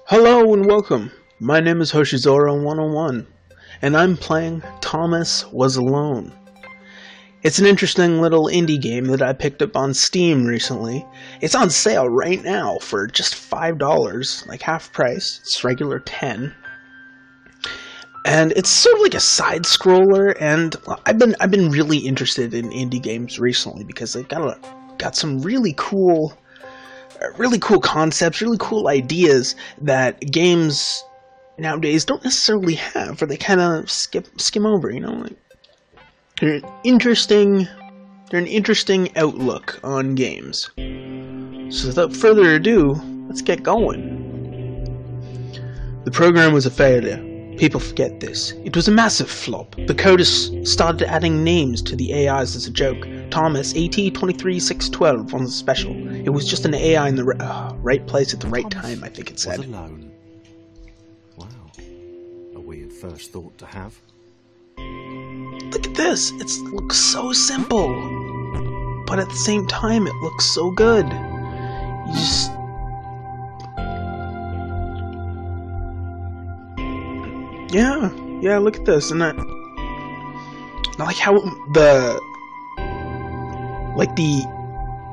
Hello and welcome. My name is Hoshizoralol, and I'm playing Thomas Was Alone. It's an interesting little indie game that I picked up on Steam recently. It's on sale right now for just $5, like half price. It's regular $10. And it's sort of like a side scroller, and I've been really interested in indie games recently because they've got some really cool concepts, really cool ideas that games nowadays don't necessarily have, or they kind of skim over. Like they're an interesting outlook on games. So without further ado, let's get going. The program was a failure. People forget this. It was a massive flop. The coders started adding names to the AIs as a joke. Thomas, AT23612 on the special. It was just an AI in the right place at the right time, I think it said. Was alone. Wow. A weird first thought to have. Look at this. It looks so simple. But at the same time, it looks so good. You just... Yeah, look at this, and I like how the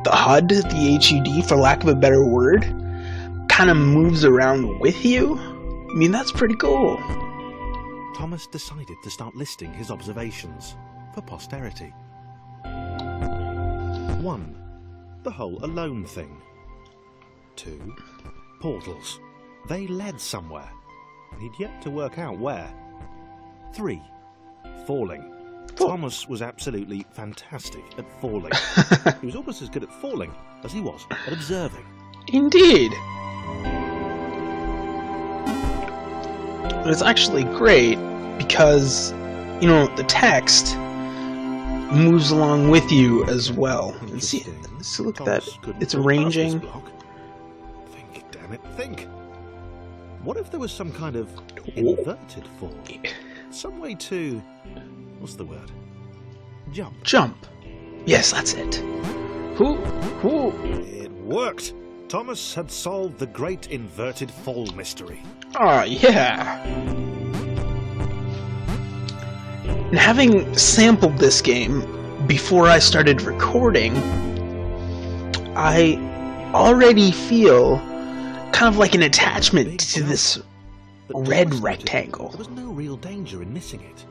HUD, the HUD, for lack of a better word, kind of moves around with you. I mean, that's pretty cool. Thomas decided to start listing his observations for posterity. 1. The whole alone thing. 2. Portals. They led somewhere. He'd yet to work out where. 3. Falling. Thomas was absolutely fantastic at falling. He was almost as good at falling as he was at observing. Indeed. It's actually great because, the text moves along with you as well. And see, look at that. It's arranging. Think, damn it, think. What if there was some kind of inverted fall? Some way to... what's the word? Jump. Jump. Yes, that's it. Who? It worked. Thomas had solved the great inverted fall mystery. Oh, yeah. And having sampled this game before I started recording, I already feel kind of like an attachment to this red rectangle. There was no real danger in missing it.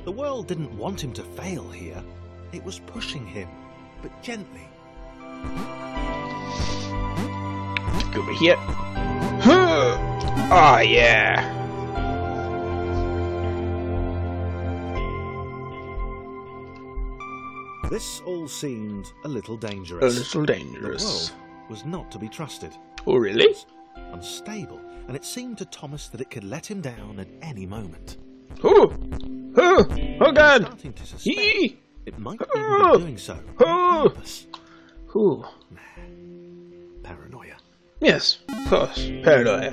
The world didn't want him to fail here. It was pushing him, but gently. Go over here. Oh, yeah. This all seemed a little dangerous. A little dangerous. The world was not to be trusted. Oh, really? It was unstable, and it seemed to Thomas that it could let him down at any moment. Oh God! Starting to suspect it might even be doing so. Purpose. Paranoia. Yes, of course, paranoia.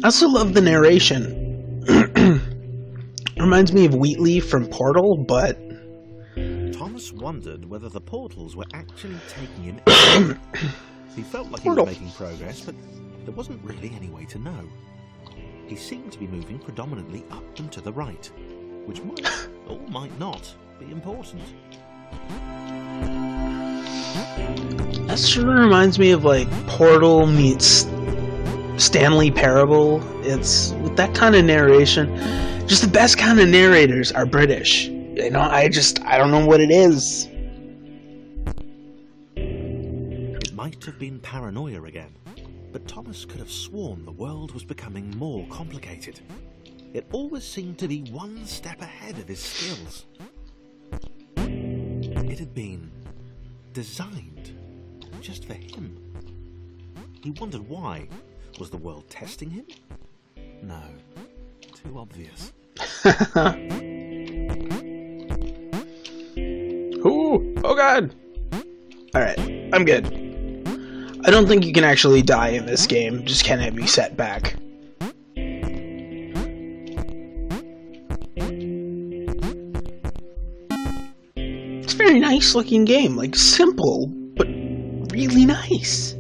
I also love the narration. Reminds me of Wheatley from Portal, but... Thomas wondered whether the portals were actually taking him in. He felt like he was making progress, but there wasn't really any way to know. He seemed to be moving predominantly up and to the right, which might, or might not, be important. That sort of reminds me of, like, Portal meets Stanley Parable. It's, with that kind of narration, just the best kind of narrators are British. I don't know what it is. It might have been paranoia again, but Thomas could have sworn the world was becoming more complicated. It always seemed to be one step ahead of his skills. It had been designed just for him. He wondered why. Was the world testing him? No. Too obvious. Oh God! Alright, I'm good. I don't think you can actually die in this game, just can't have you set back. It's a very nice looking game, like simple, but really nice.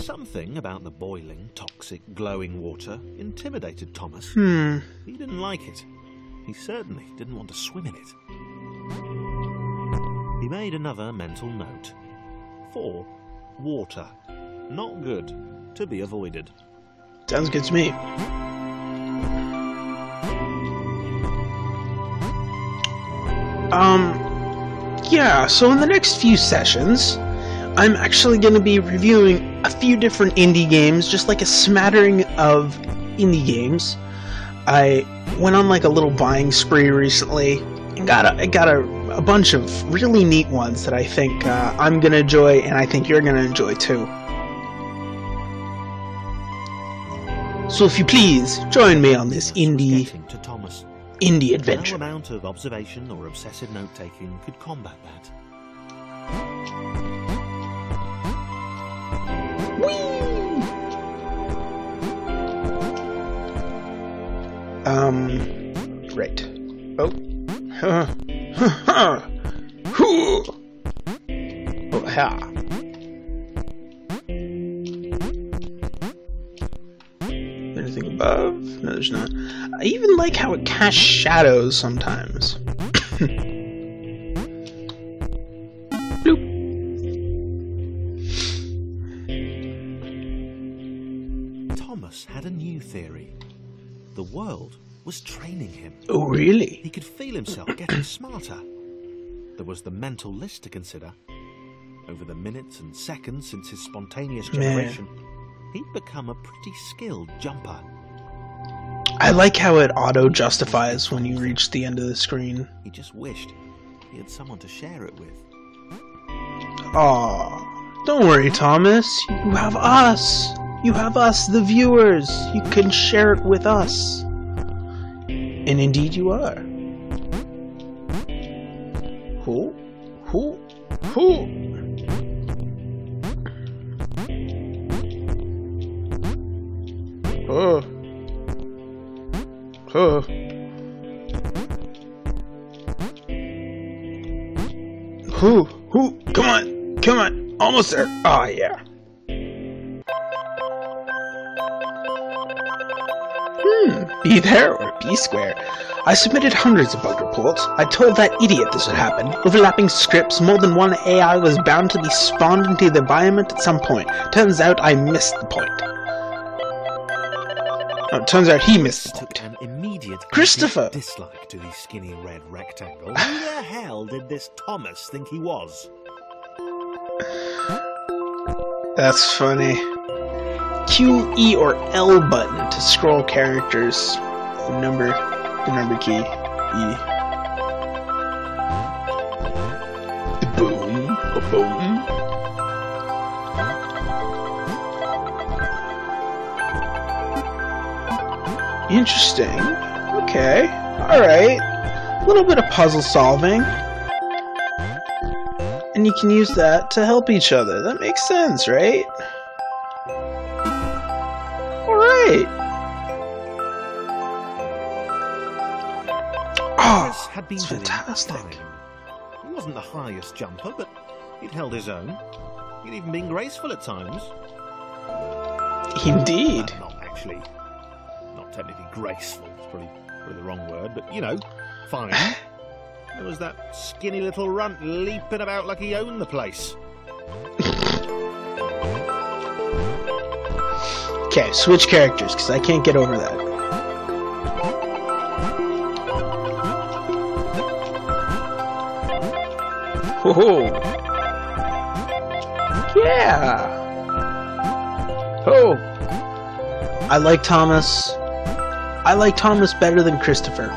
Something about the boiling, toxic, glowing water intimidated Thomas. He didn't like it. He certainly didn't want to swim in it. He made another mental note. 4. Water. Not good. To be avoided. Sounds good to me. Yeah, so in the next few sessions, I'm actually going to be reviewing a few different indie games, just like a smattering of indie games. I went on like a little buying spree recently and got a bunch of really neat ones that I think I'm going to enjoy, and I think you're going to enjoy too. So if you please, join me on this indie adventure. No amount of observation or obsessive note-taking could combat that. Right. Oh. Oh, ha. Anything above? No, there's not. I even like how it casts shadows sometimes. Bloop. Thomas had a new theory. The world was training him. Oh, really? He could feel himself getting smarter. There was the mental list to consider. Over the minutes and seconds since his spontaneous generation, he'd become a pretty skilled jumper. I like how it auto-justifies when you reach the end of the screen. He just wished he had someone to share it with. Aw, don't worry, Thomas. You have us. You have us, the viewers. You can share it with us. And indeed you are. Who? Who? Come on, almost there. Oh, yeah. Be there or be square. I submitted hundreds of bug reports. I told that idiot this would happen. Overlapping scripts, more than one AI was bound to be spawned into the environment at some point. Turns out I missed the point. Oh, turns out he missed the point. An immediate Christopher! Dislike to the skinny red rectangle. Who the hell did this Thomas think he was? That's funny. Q, E, or L button to scroll characters. The number key. E. Boom. Boom. Interesting. Okay. Alright. A little bit of puzzle solving. And you can use that to help each other. That makes sense, right? Alright. Oh, had been that's fantastic. fine. He wasn't the highest jumper, but he'd held his own. He'd even been graceful at times. Indeed. Not technically graceful. It's probably the wrong word, but you know, fine. There was that skinny little runt leaping about like he owned the place. Okay, switch characters, because I can't get over that. Whoa! Yeah! Oh! I like Thomas. I like Thomas better than Christopher.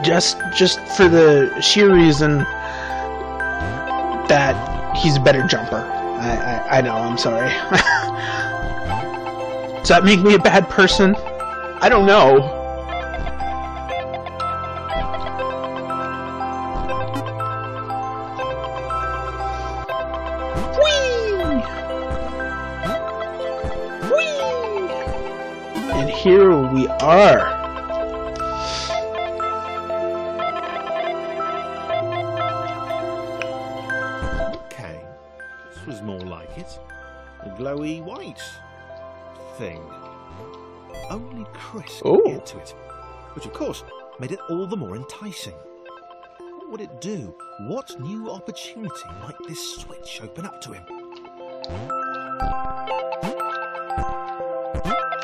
Just for the sheer reason that he's a better jumper. I know, I'm sorry. Does that make me a bad person? I don't know. And here we are. Okay, this was more like it. a glowy white thing. Only Chris Ooh. could get to it, which of course made it all the more enticing. What would it do? What new opportunity might this switch open up to him?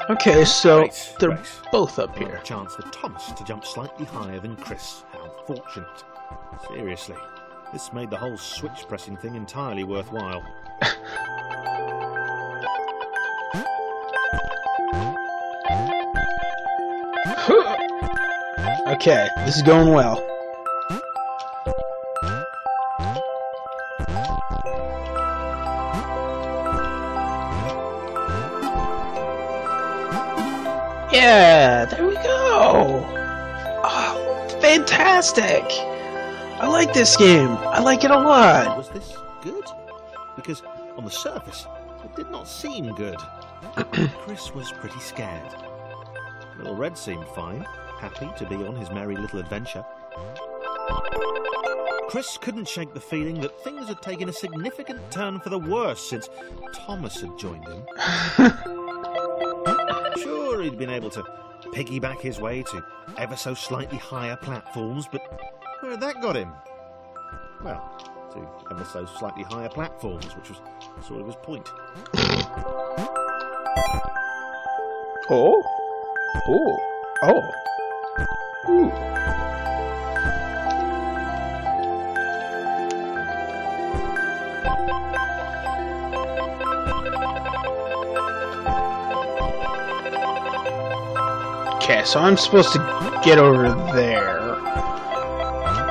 Okay, so Right, they're right. both up Another here. chance for Thomas to jump slightly higher than Chris. How fortunate. Seriously, this made the whole switch pressing thing entirely worthwhile. Okay, this is going well. Yeah, there we go. Oh, fantastic. I like this game. I like it a lot. Was this good? Because on the surface, it did not seem good. Chris was pretty scared. Little Red seemed fine, happy to be on his merry little adventure. Chris couldn't shake the feeling that things had taken a significant turn for the worse since Thomas had joined him. Sure, he'd been able to piggyback his way to ever so slightly higher platforms, but where had that got him? Well, to ever so slightly higher platforms, which was sort of his point. Oh. Oh. Oh. Ooh. Okay, so I'm supposed to get over there.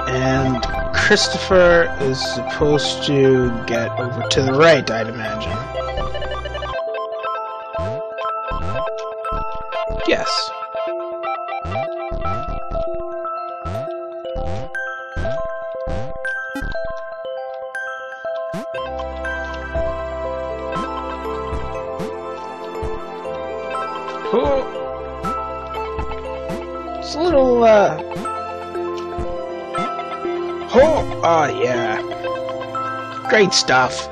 And Christopher is supposed to get over to the right, I'd imagine. Yes. Oh. It's a little, oh, yeah. Great stuff.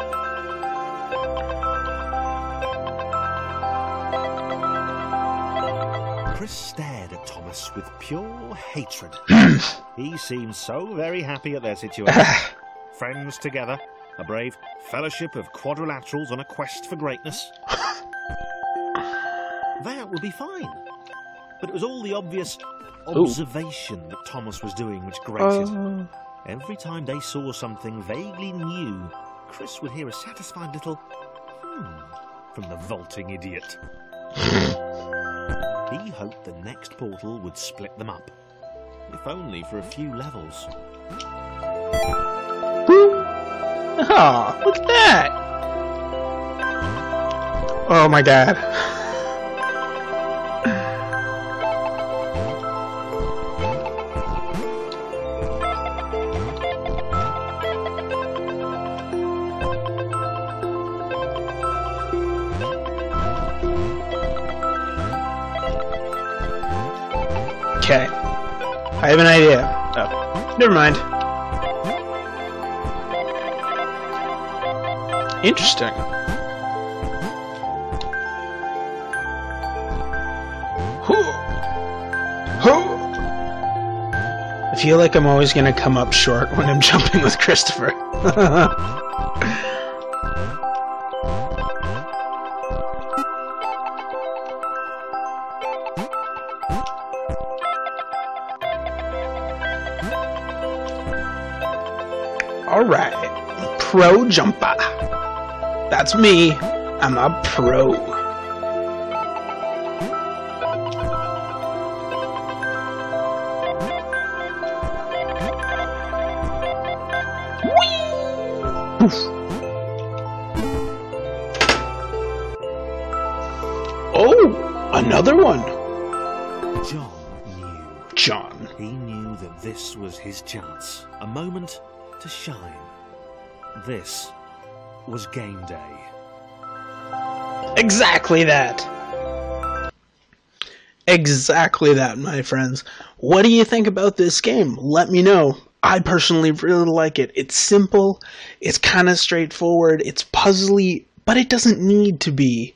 Chris stared at Thomas with pure hatred. He seemed so very happy at their situation. Friends together, a brave fellowship of quadrilaterals on a quest for greatness. That would be fine. But it was all the obvious observation that Thomas was doing which grated. Every time they saw something vaguely new, Chris would hear a satisfied little from the vaulting idiot. He hoped the next portal would split them up, if only for a few levels. Oh, look at that! Oh my god. Okay. I have an idea. Oh, never mind. Interesting. I feel like I'm always gonna come up short when I'm jumping with Christopher. Alright, pro jumper. That's me. I'm a pro. Whee! Poof. Oh, another one. John knew. John. He knew that this was his chance. A moment to shine. This was game day. Exactly that. Exactly that, my friends. What do you think about this game? Let me know. I personally really like it. It's simple. It's kind of straightforward. It's puzzly But it doesn't need to be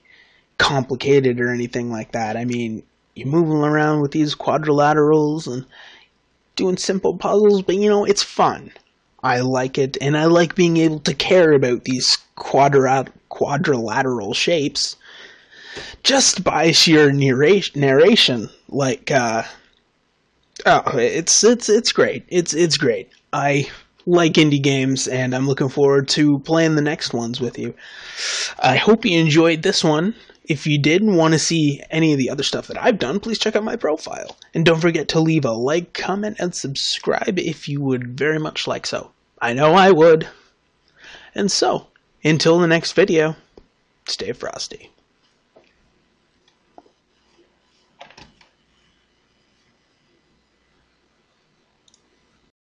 complicated or anything like that. I mean, you're moving around with these quadrilaterals and doing simple puzzles, but it's fun. I like it, and I like being able to care about these quadrilateral shapes just by sheer narration. Like, it's great. It's great. I like indie games, and I'm looking forward to playing the next ones with you. I hope you enjoyed this one. If you did want to see any of the other stuff that I've done, please check out my profile. And don't forget to leave a like, comment, and subscribe if you would very much like so. I know I would. And so, until the next video, stay frosty.